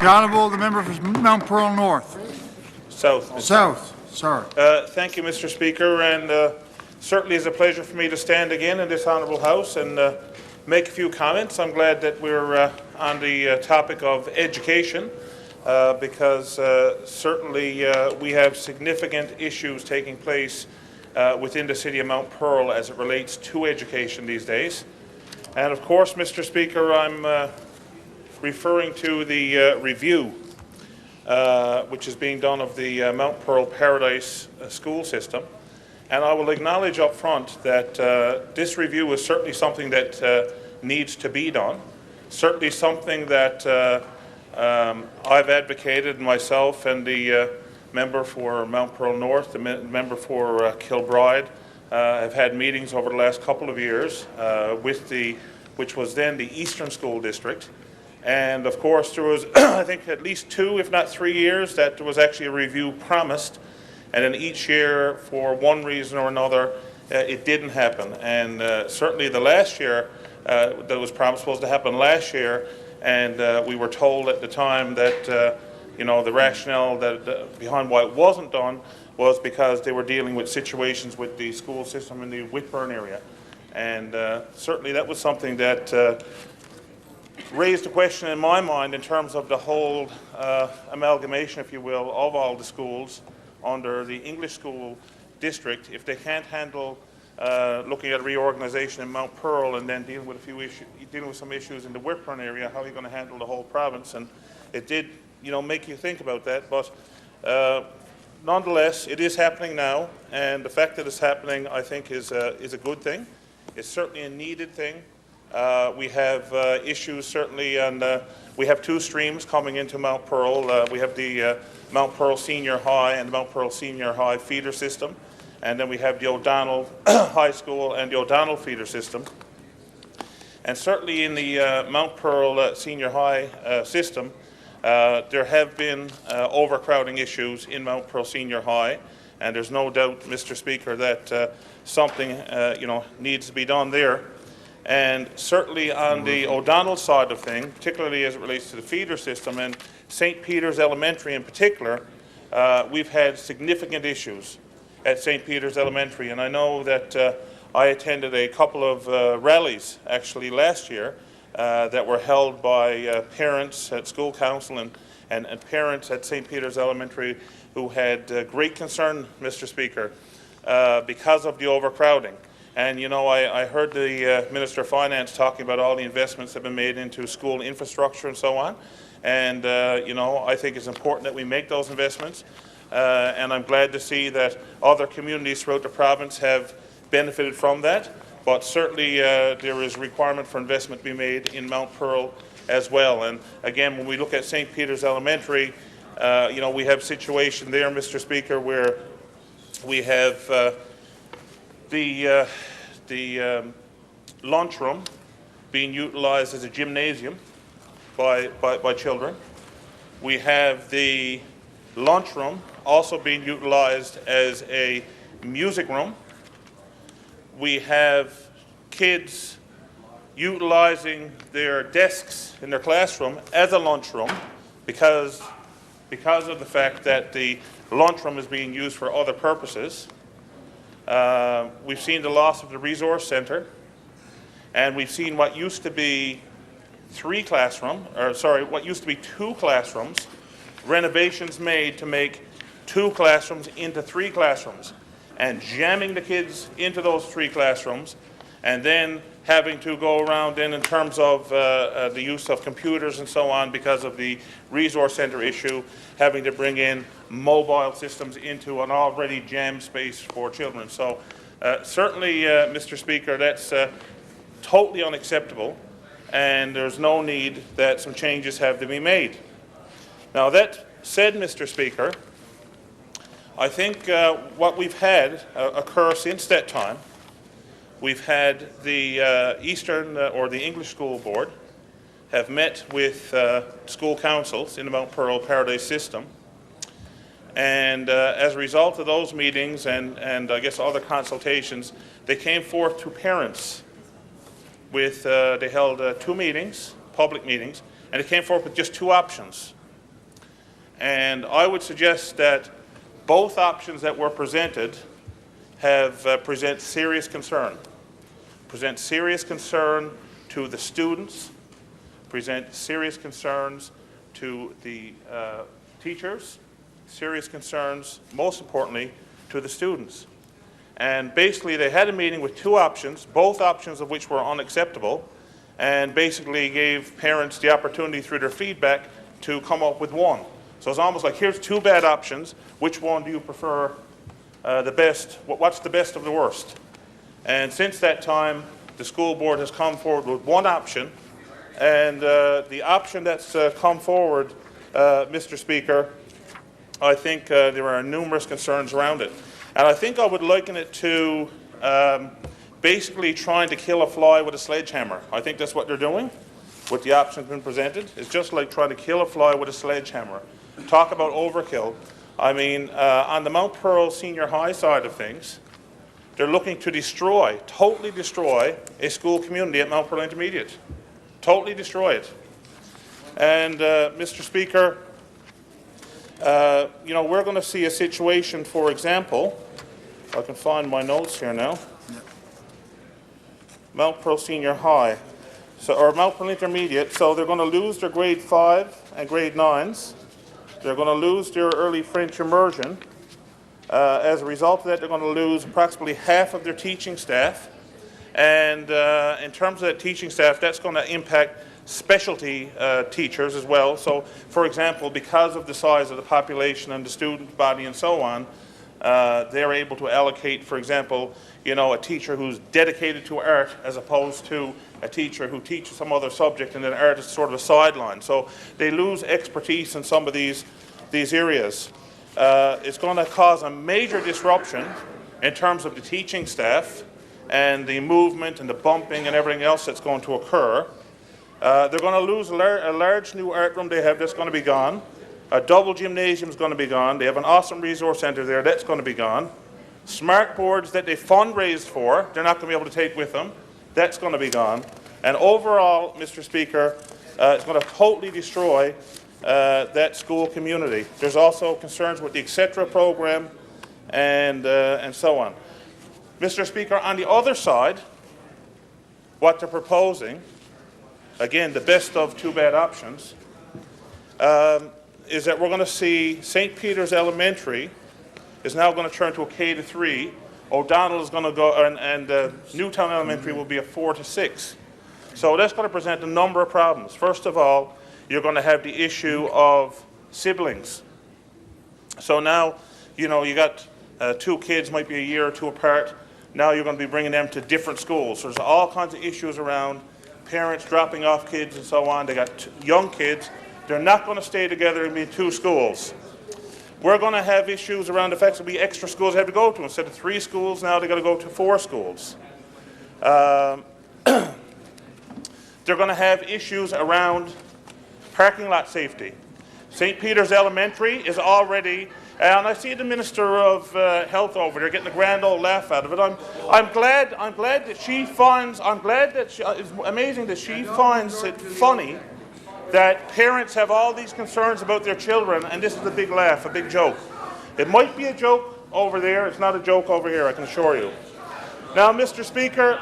The Honourable, the member for Mount Pearl North. South. South, sorry. Thank you, Mr. Speaker, and certainly it's a pleasure for me to stand again in this Honourable House and make a few comments. I'm glad that we're on the topic of education because certainly we have significant issues taking place within the City of Mount Pearl as it relates to education these days. And of course, Mr. Speaker, I'm referring to the review which is being done of the Mount Pearl Paradise school system. And I will acknowledge up front that this review is certainly something that needs to be done, certainly something that I've advocated myself and the member for Mount Pearl North, the member for Kilbride, have had meetings over the last couple of years with which was then the Eastern School District. And of course there was, I think, at least 2, if not 3 years that there was actually a review promised. And then each year, for one reason or another, it didn't happen. And certainly the last year that was promised was to happen last year. And we were told at the time that you know, the rationale that behind why it wasn't done was because they were dealing with situations with the school system in the Whitburn area. And certainly that was something that raised a question in my mind in terms of the whole amalgamation, if you will, of all the schools under the English school district. If they can't handle looking at reorganization in Mount Pearl and then dealing with some issues in the Whitburn area, how are you going to handle the whole province? And it did, you know, make you think about that. But nonetheless, it is happening now, and the fact that it's happening, I think, is a good thing. It's certainly a needed thing. We have issues certainly, and we have 2 streams coming into Mount Pearl. We have the Mount Pearl Senior High and the Mount Pearl Senior High feeder system, and then we have the O'Donnell High School and the O'Donnell feeder system. And certainly in the Mount Pearl Senior High system, there have been overcrowding issues in Mount Pearl Senior High, and there's no doubt, Mr. Speaker, that something you know, needs to be done there. And certainly on the O'Donnell side of things, particularly as it relates to the feeder system and St. Peter's Elementary in particular, we've had significant issues at St. Peter's Elementary. And I know that I attended a couple of rallies actually last year that were held by parents at school council and parents at St. Peter's Elementary who had great concern, Mr. Speaker, because of the overcrowding. And you know, I heard the Minister of Finance talking about all the investments that have been made into school infrastructure and so on. And you know, I think it's important that we make those investments. And I'm glad to see that other communities throughout the province have benefited from that. But certainly there is a requirement for investment to be made in Mount Pearl as well. And again, when we look at St. Peter's Elementary, you know, we have a situation there, Mr. Speaker, where we have the lunchroom being utilised as a gymnasium by children. We have the lunchroom also being utilised as a music room. We have kids utilising their desks in their classroom as a lunchroom because of the fact that the lunchroom is being used for other purposes. We've seen the loss of the resource centre, and we've seen what used to be 2 classrooms, renovations made to make 2 classrooms into 3 classrooms, and jamming the kids into those 3 classrooms, and then having to go around in terms of the use of computers and so on because of the resource centre issue, having to bring in mobile systems into an already jammed space for children. So certainly, Mr. Speaker, that's totally unacceptable, and there's no need that some changes have to be made. Now that said, Mr. Speaker, I think what we've had occur since that time, we've had the Eastern or the English School Board have met with school councils in the Mount Pearl Paradise system, and as a result of those meetings and I guess other consultations, they came forth to parents with, they held 2 meetings, public meetings, and they came forth with just 2 options. And I would suggest that both options that were presented present serious concern. Present serious concern to the students, present serious concerns to the teachers, serious concerns, most importantly, to the students. And basically they had a meeting with two options, both options of which were unacceptable, and basically gave parents the opportunity through their feedback to come up with one. So it's almost like, here's two bad options, which one do you prefer the best, what's the best of the worst? And since that time, the school board has come forward with one option, and the option that's come forward, Mr. Speaker, I think there are numerous concerns around it. And I think I would liken it to basically trying to kill a fly with a sledgehammer. I think that's what they're doing with the options been presented. It's just like trying to kill a fly with a sledgehammer. Talk about overkill. I mean, on the Mount Pearl Senior High side of things, they're looking to destroy, totally destroy, a school community at Mount Pearl Intermediate. Totally destroy it. And, Mr. Speaker, you know, we're going to see a situation, for example, if I can find my notes here now. Mount Pearl Senior High, or Mount Pearl Intermediate, so they're going to lose their grade 5 and grade 9s. They're going to lose their early French immersion. As a result of that, they're going to lose approximately half of their teaching staff. And in terms of that teaching staff, that's going to impact specialty teachers as well. So, for example, because of the size of the population and the student body and so on, they're able to allocate, for example, you know, a teacher who's dedicated to art as opposed to a teacher who teaches some other subject, and then art is sort of a sideline. So they lose expertise in some of these areas. It's going to cause a major disruption in terms of the teaching staff and the movement and the bumping and everything else that's going to occur. They're going to lose a large new art room they have that's going to be gone. A double gymnasium is going to be gone. They have an awesome resource centre there that's going to be gone. Smart boards that they fundraised for, they're not going to be able to take with them. That's going to be gone. And overall, Mr. Speaker, it's going to totally destroy that school community. There's also concerns with the etc. program and so on. Mr. Speaker, on the other side, what they're proposing, again, the best of two bad options, is that we're going to see St. Peter's Elementary is now going to turn to a K to 3. O'Donnell is going to go, and Newtown Elementary will be a 4 to 6. So that's going to present a number of problems. First of all, you're going to have the issue of siblings. So now, you know, you got two kids, might be a year or two apart. Now you're going to be bringing them to different schools. So there's all kinds of issues around parents dropping off kids and so on. They got young kids. They're not going to stay together and be in two schools. We're going to have issues around the fact that there'll be extra schools they have to go to. Instead of 3 schools, now they've got to go to 4 schools. They're going to have issues around parking lot safety. St. Peter's Elementary is already, and I see the Minister of Health over there getting a grand old laugh out of it. I'm glad that she finds, it's amazing that she finds it funny that parents have all these concerns about their children, and this is a big laugh, a big joke. It might be a joke over there. It's not a joke over here, I can assure you. Now, Mr. Speaker,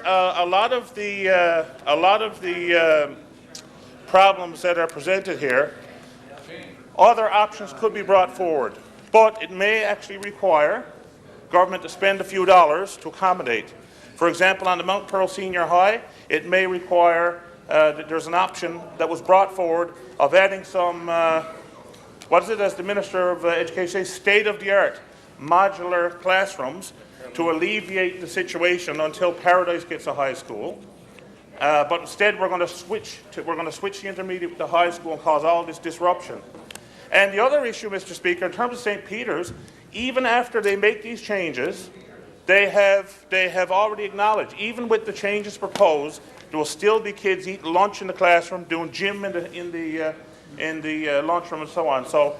a lot of the problems that are presented here, other options could be brought forward, but it may actually require government to spend a few dollars to accommodate. For example, on the Mount Pearl Senior High, it may require that there's an option that was brought forward of adding some, what is it, as the Minister of Education says, state-of-the-art modular classrooms to alleviate the situation until Paradise gets a high school. But instead, we're going to switch the intermediate with the high school and cause all this disruption. And the other issue, Mr. Speaker, in terms of St. Peter's, even after they make these changes, they have already acknowledged, even with the changes proposed, there will still be kids eating lunch in the classroom, doing gym in the lunchroom, and so on. So,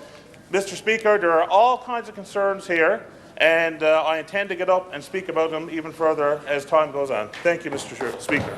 Mr. Speaker, there are all kinds of concerns here, and I intend to get up and speak about them even further as time goes on. Thank you, Mr. Speaker.